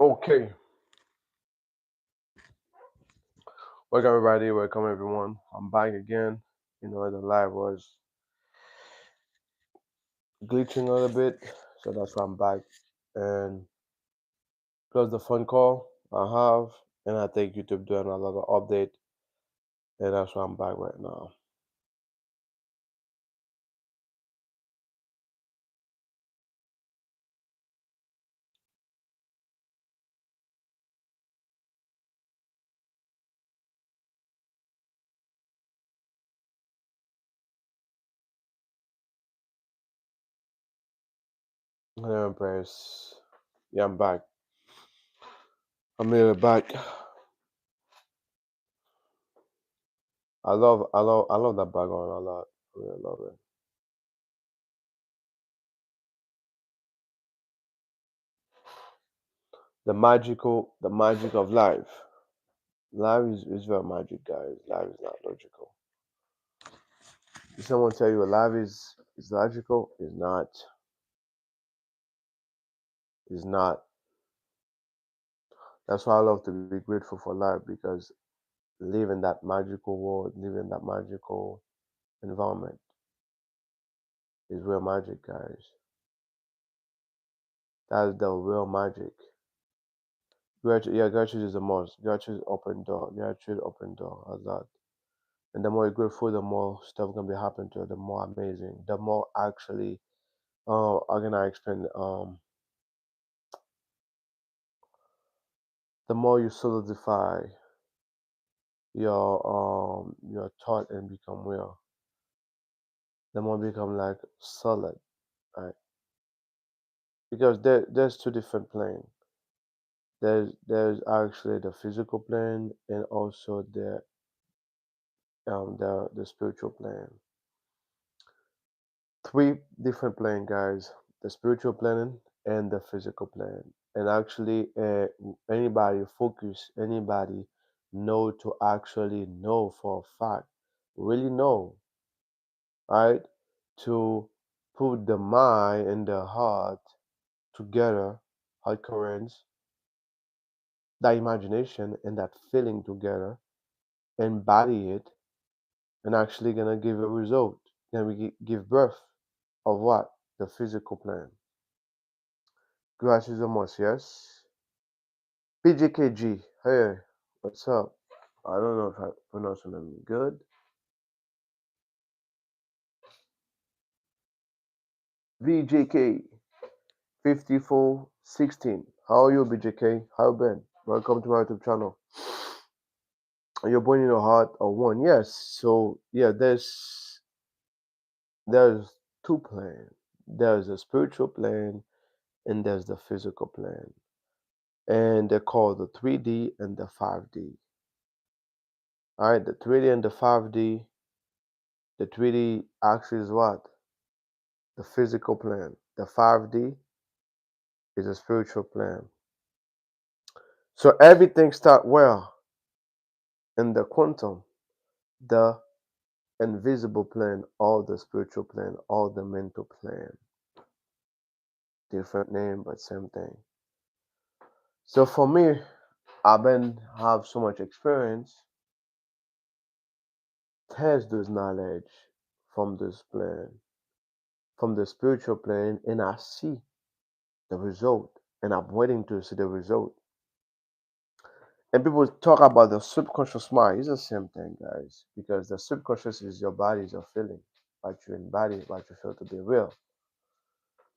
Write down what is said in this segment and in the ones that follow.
Okay, welcome everybody, welcome everyone. I'm back again. The live was glitching a little bit, so that's why I'm back. And plus the phone call I have, and I think YouTube doing a lot of update, and that's why I'm back right now. And press, yeah, I'm back. I'm really back. I love that background a lot. I really love it. The magic of life. Life is very magic, guys. Life is not logical. If someone tell you life is logical, is not. Is not. That's why I love to be grateful for life because live in that magical world, live in that magical environment is real magic, guys. That's the real magic. Gratitude, yeah, gratitude is the most. Gratitude open door. Gratitude open door a lot. And the more you're grateful, the more stuff gonna be happening to you. The more amazing. The more actually, how can I explain? The more you solidify your thought and become real. The more become like solid, right? Because there's two different planes. There's actually the physical plane and also the spiritual plane. Three different plane, guys. The spiritual plane and the physical plane. And actually, anybody focus, anybody know to actually know for a fact, really know, right? To put the mind and the heart together, heart currents, that imagination and that feeling together, embody it, and actually gonna give a result. Gonna give birth of what? The physical plan. Gracias amos, yes. PJKG, hey, what's up? I don't know if I pronounce your name good. VJK 5416. How are you, BJK? How you been? Welcome to my YouTube channel. You're born in your heart or one? Yes. So yeah, there's two plane. There's a spiritual plane and there's the physical plane. And they're called the 3D and the 5D. All right, the 3D and the 5D. The 3D actually is what? The physical plane. The 5D is a spiritual plane. So everything start well in the quantum, the invisible plane, or the spiritual plane, or the mental plane. Different name, but same thing. So for me, I've been have so much experience. Test those knowledge from this plane, from the spiritual plane, and I see the result, and I'm waiting to see the result. And people talk about the subconscious mind. It's the same thing, guys, because the subconscious is your body's your feeling, what you embody, what you feel to be real.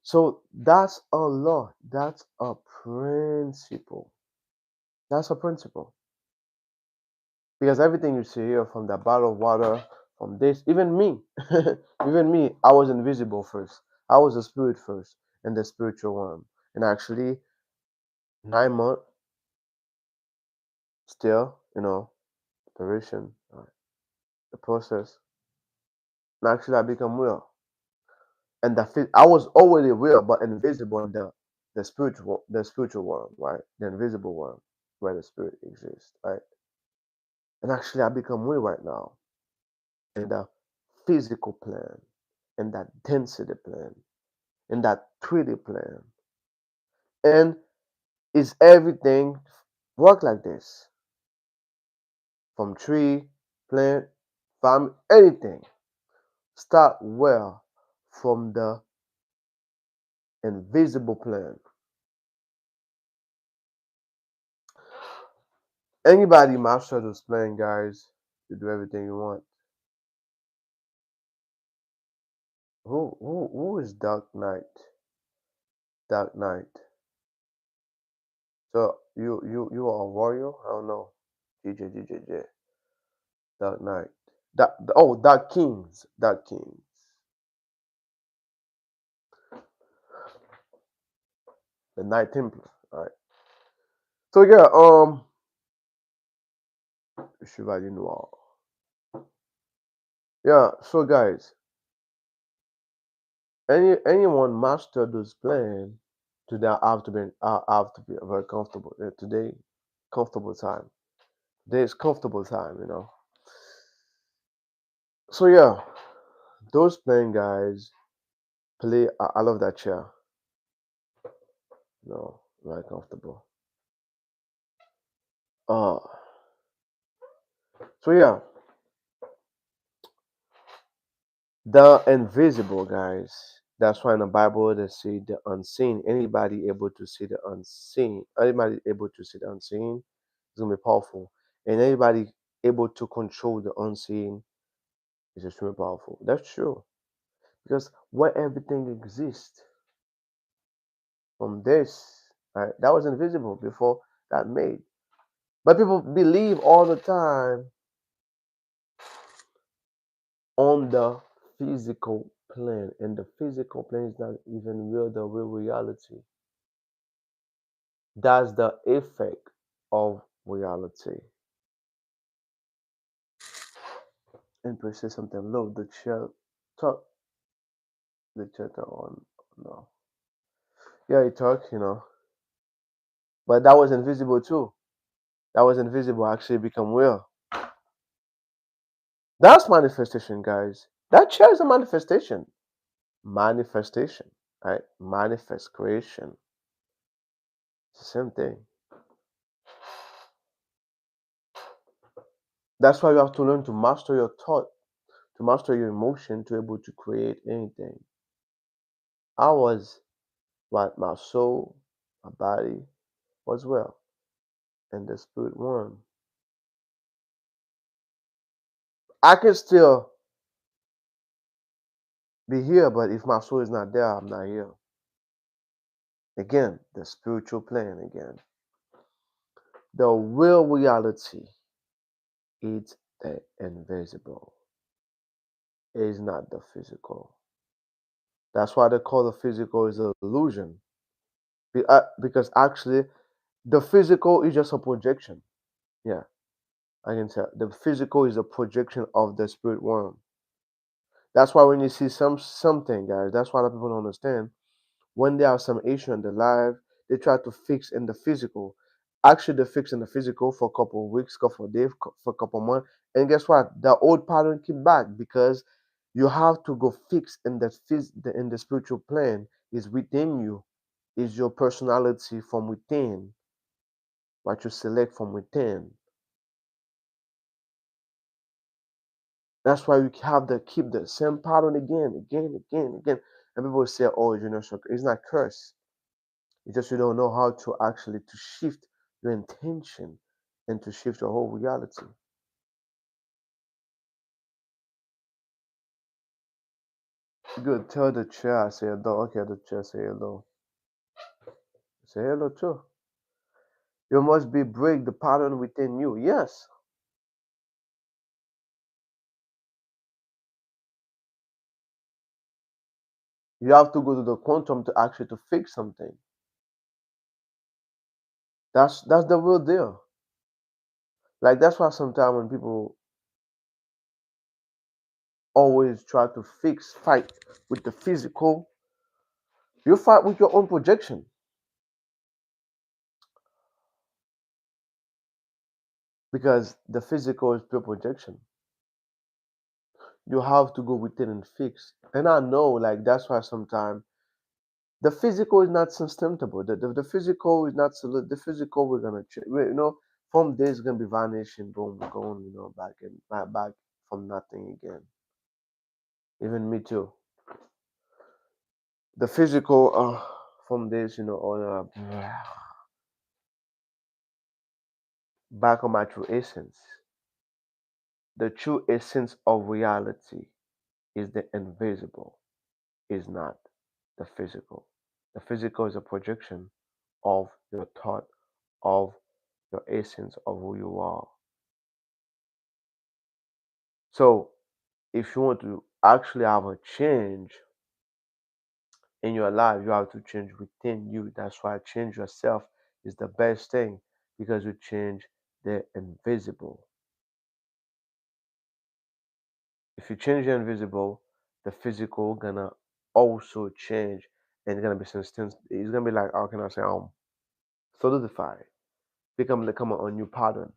So that's a law. That's a principle. That's a principle. Because everything you see here, from the bottle of water, from this, even me, even me, I was invisible first. I was a spirit first, and the spiritual one. And actually, 9 months still, operation, the process. And actually, I become real. And I was already real, but invisible in the spiritual one, right? The invisible one, where the spirit exists, right? And actually, I become real right now in the physical plane, in that density plane, in that 3D plane. And is everything work like this. From tree, plant, farm, anything. Start well from the invisible plan. Anybody master this plan, guys, you do everything you want. Who is Dark Knight? Dark Knight. So you are a warrior? I don't know. GJ. Dark Knight. Dark Kings. Dark Kings. The Knight Templar. Alright. So yeah, Chevalier Noir. Yeah, so guys, anyone master this plan, today I have to be very comfortable. Today, comfortable time. Today is comfortable time, you know. So yeah, those playing guys play. I love that chair. No, very comfortable. Uh so yeah, the invisible guys. That's why in the Bible they say the unseen. Anybody able to see the unseen, anybody able to see the unseen is gonna be powerful. And anybody able to control the unseen is extremely powerful. That's true. Because where everything exists from this, right, that was invisible before that made. But people believe all the time on the physical plane, and the physical plane is not even real, the real reality. That's the effect of reality. And per se something low, the chair talk, the chair talk on, no. Yeah, he talk, but that was invisible too. That was invisible actually become real. That's manifestation, guys. That chair is a manifestation. Manifestation, right? Manifest creation. It's the same thing. That's why you have to learn to master your thought, to master your emotion, to be able to create anything. I was what my soul, my body was well, and the spirit one. I can still be here, but if my soul is not there, I'm not here. Again, the spiritual plane again. The real reality is the invisible. It is not the physical. That's why they call the physical is an illusion. Because actually, the physical is just a projection. Yeah, I can tell. The physical is a projection of the spirit world. That's why when you see something, guys, that's why a lot of people don't understand. When there are some issue in their life, they try to fix in the physical. Actually, they fix in the physical for a couple of weeks, couple of days, for a couple of months, and guess what? The old pattern keep back because you have to go fix in in the spiritual plane is within you, is your personality from within, what you select from within. That's why you have to keep the same pattern again. And people say, "Oh, you're not sure." It's not curse. It's just you don't know how to actually to shift your intention and to shift your whole reality. Good. Tell the chair I say hello. Okay, the chair say hello. Say hello too. You must be break the pattern within you. Yes. You have to go to the quantum to actually to fix something. That's the real deal. Like that's why sometimes when people always try to fight with the physical, you fight with your own projection because the physical is pure projection. You have to go within and fix. And I know, like that's why sometimes The physical is not sustainable. The physical is not the physical. We're gonna change. From this gonna be vanishing. Boom, going. Back and back from nothing again. Even me too. The physical. From this, on back on my true essence. The true essence of reality is the invisible. Is not the physical. The physical is a projection of your thought, of your essence of who you are. So if you want to actually have a change in your life, you have to change within you. That's why change yourself is the best thing because you change the invisible. If you change the invisible, the physical gonna also change and it's gonna be consistent. It's gonna be like how can I say solidify, become a new pattern.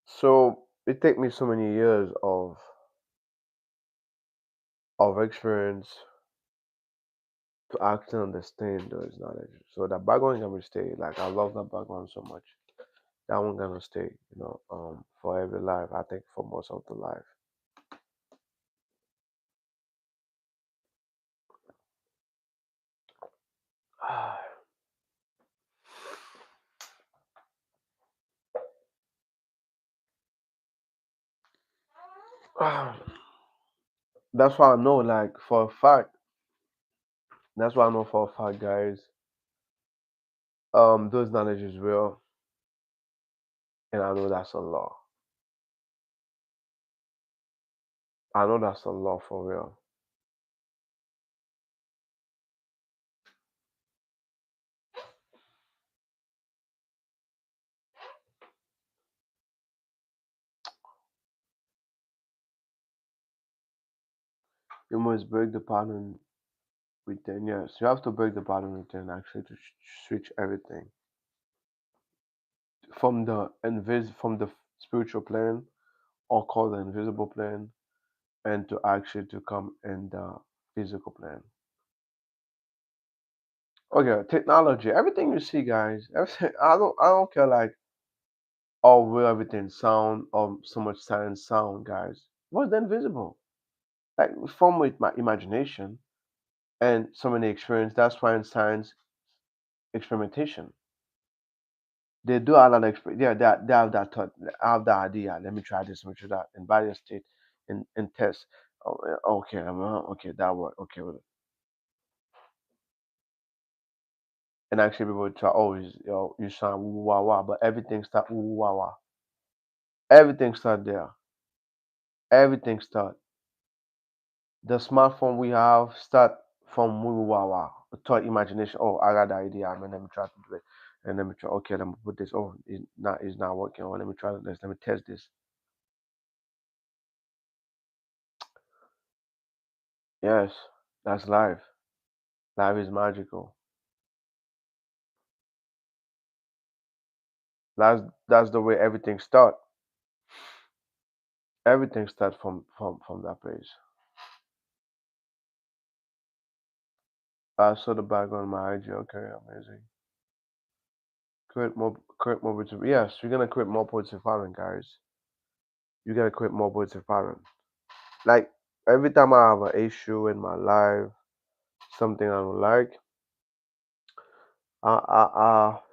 So it take me so many years of experience to actually understand those knowledge. So that background gonna stay. Like I love that background so much. That one gonna stay, for every life. I think for most of the life. That's why I know, like for a fact. That's why I know for a fact, guys. Those knowledge is real, and I know that's a law. I know that's a law for real. You must break the pattern within. Yes, you have to break the pattern within actually to switch everything from the spiritual plane or called the invisible plane and to actually to come in the physical plane. Okay, technology, everything you see, guys. Everything, I don't care like oh will everything sound or so much science sound, guys. What's the invisible? Like from with my imagination and so many experience. That's why in science experimentation. They do a lot of yeah, they have that thought, have that idea. Let me try this, let me try that, and body state and test. Oh, okay, okay, that work. Okay, well, and actually people try. Oh, you sound woo wah wah, but everything start woo wah wah. Everything start there. Everything start. The smartphone we have start from woo wah wah. Thought imagination. Oh, I got the idea. I mean, let me try to do it, and let me try. Okay, let me put this. Oh, it's not working. Oh, let me try this. Let me test this. Yes, that's life. Life is magical. That's the way everything start. Everything starts from that place. I saw the background on my IG. Okay, amazing. Create more positive. Yes, you're gonna create more positive pattern, guys. You gotta create more positive pattern. Like every time I have an issue in my life, something I don't like,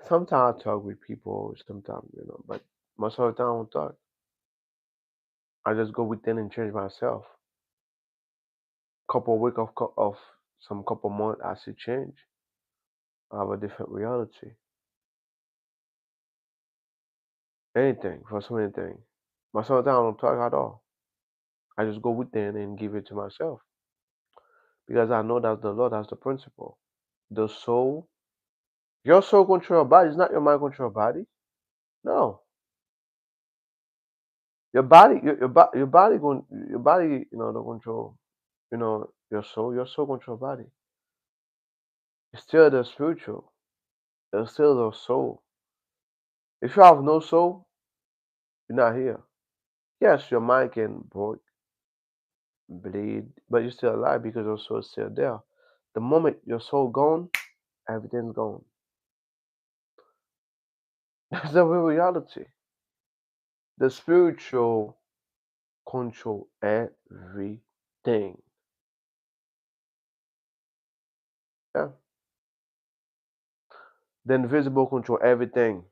sometimes I talk with people. Sometimes but most of the time I don't talk. I just go within and change myself. Couple week of some couple months, I see change. I have a different reality. Anything for so many things. Most of the time I don't talk at all. I just go within and give it to myself because I know that's the law, that's the principle. The soul, your soul control your body. It's not your mind control your body. No, your body, your body going, your body, the control. Your soul. Your soul control body. It's still the spiritual. It's still the soul. If you have no soul, you're not here. Yes, your mind can break, bleed, but you're still alive because your soul is still there. The moment your soul gone, everything's gone. That's the real reality. The spiritual control everything. Yeah. The invisible control everything.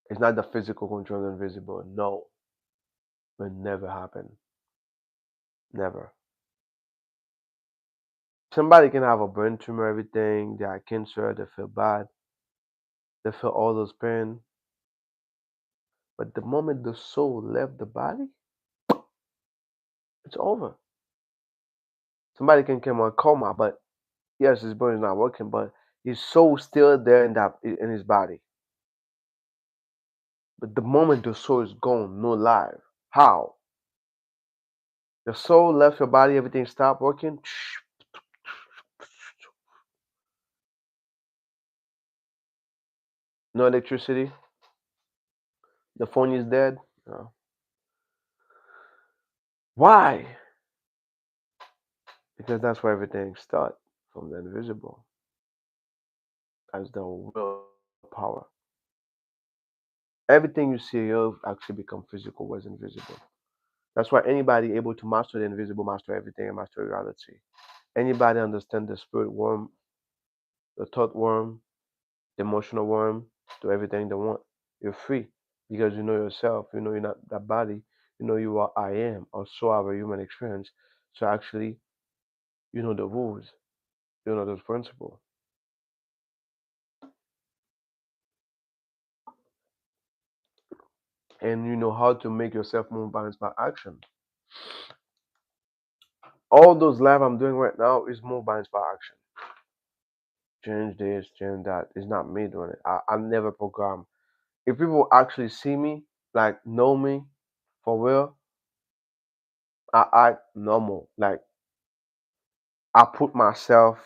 It's not the physical control the invisible. No, will never happen. Never. Somebody can have a brain tumor, everything. They have cancer. They feel bad. They feel all those pain. But the moment the soul left the body, it's over. Somebody can come on coma, but yes, his brain is not working, but his soul's still there in his body. But the moment the soul is gone, no life. How? The soul left your body, everything stopped working. No electricity. The phone is dead. No. Why? Because that's where everything starts from the invisible. That's the will power. Everything you see here actually become physical was invisible. That's why anybody able to master the invisible, master everything, and master reality. Anybody understand the spirit worm, the thought worm, the emotional worm, do everything they want. You're free because you know yourself. You know you're not that body. You know you are I am. Also have a human experience. So actually, you know the rules. You know those principles, and you know how to make yourself more balanced by action. All those live I'm doing right now is more balanced by action. Change this, change that. It's not me doing it. I never program. If people actually see me, like know me for real, I act normal. Like I put myself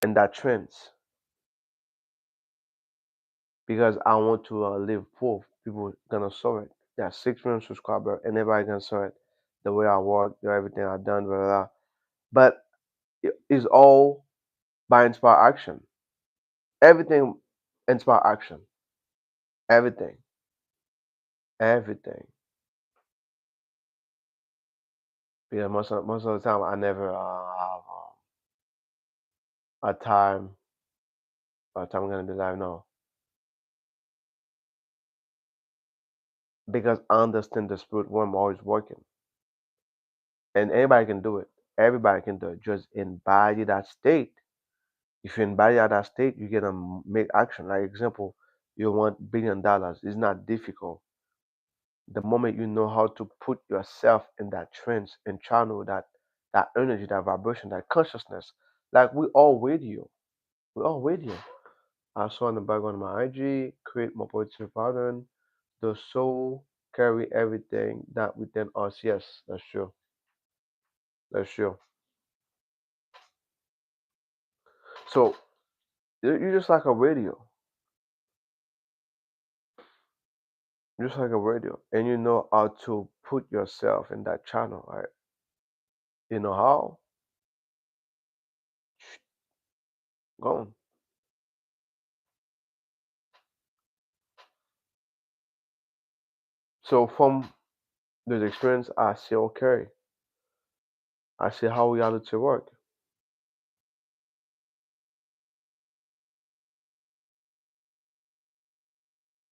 in that trance because I want to live proof. People gonna saw it. There's 6 million subscribers, and everybody gonna saw it. The way I work, everything I done, blah, blah, blah. But it's all by inspire action. Everything inspire action. Everything, everything. Because most of the time, I never have a time. A time I'm gonna be like no, because I understand the spirit world always working, and anybody can do it. Everybody can do it. Just embody that state. If you embody that state, you get to make action. Like example, you want $1 billion. It's not difficult. The moment you know how to put yourself in that trance and channel that energy, that vibration, that consciousness, like we all radio. We all radio. I saw in the background of my IG, create more positive pattern. The soul carry everything that within us. Yes, that's true. That's true. So you're just like a radio. You're just like a radio. And you know how to put yourself in that channel, right? You know how? Go on. So from this experience, I say, okay, I see how reality work.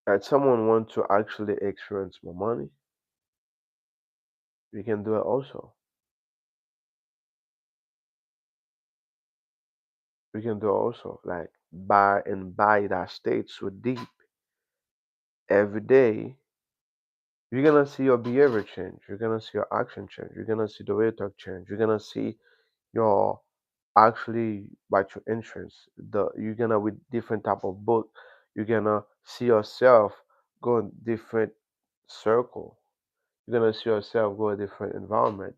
That someone want to actually experience more money, you can do it also. We can do it also. Like buy that state so deep every day, you're gonna see your behavior change. You're gonna see your action change. You're gonna see the way you talk change. You're gonna see You're actually write your entrance. You're gonna with different type of book. You're gonna see yourself go in different circle. You're gonna see yourself go a different environment.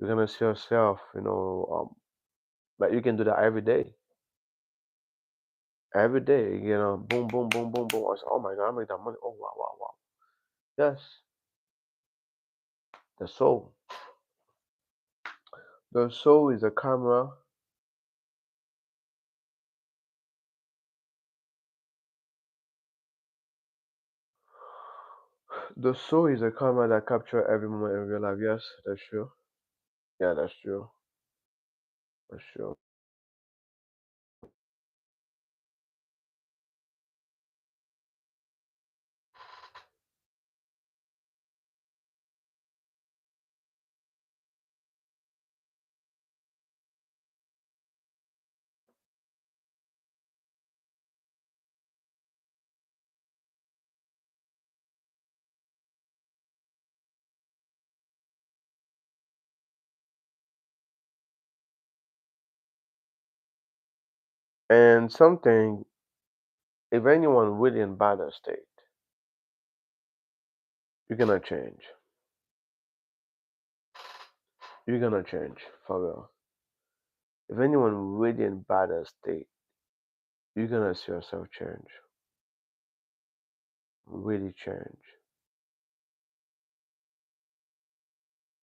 You're gonna see yourself, but you can do that every day. Every day, boom, boom, boom, boom, boom. I say, oh my God, I make that money. Oh wow, wow, wow. Yes, the soul. The soul is a camera. The soul is a camera that capture every moment in real life. Yes, that's true. Yeah, that's true. That's true. And something, if anyone really in bad state, you're gonna change. You're gonna change for real. If anyone really in bad state, you're gonna see yourself change. Really change.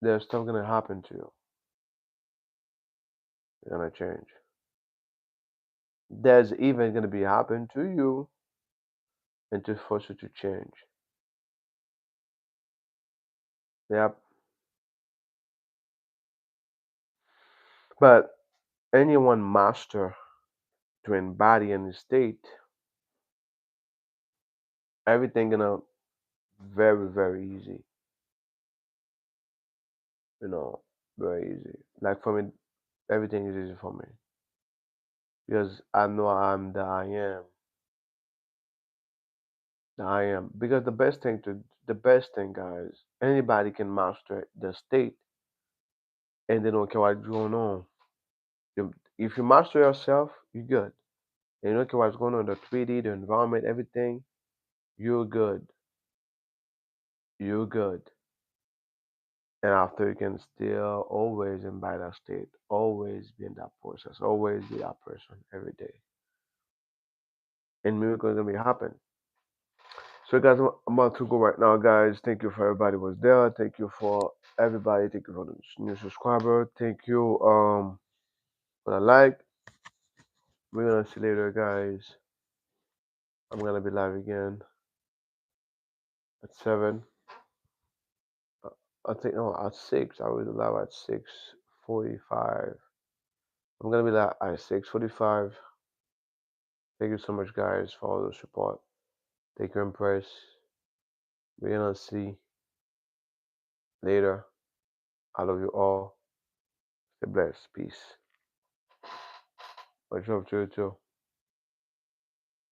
There's stuff gonna happen to you. You're gonna change. There's even gonna be happen to you and to force you to change. Yep. But anyone master to embody in the state, everything gonna very, very easy. You know, very easy. Like for me, everything is easy for me because I know I'm the I am. The I am. Because the best thing, guys, anybody can master the state and they don't care what's going on. If you master yourself, you're good. And you don't care what's going on, the 3D, the environment, everything, you're good. You're good. And after you can still always embody that state, always be in that process, always be that person every day. And miracles gonna be happen. So guys, I'm about to go right now, guys. Thank you for everybody who was there. Thank you for everybody. Thank you for the new subscriber. Thank you for the like. We're gonna see you later, guys. I'm gonna be live again at 7. Uh, I think no, at 6. I will be live at 6:45. I'm gonna be live at 6:45. Thank you so much, guys, for all the support. Take your Empress. We're gonna see later. I love you all. Stay blessed. Peace. Much love to you too.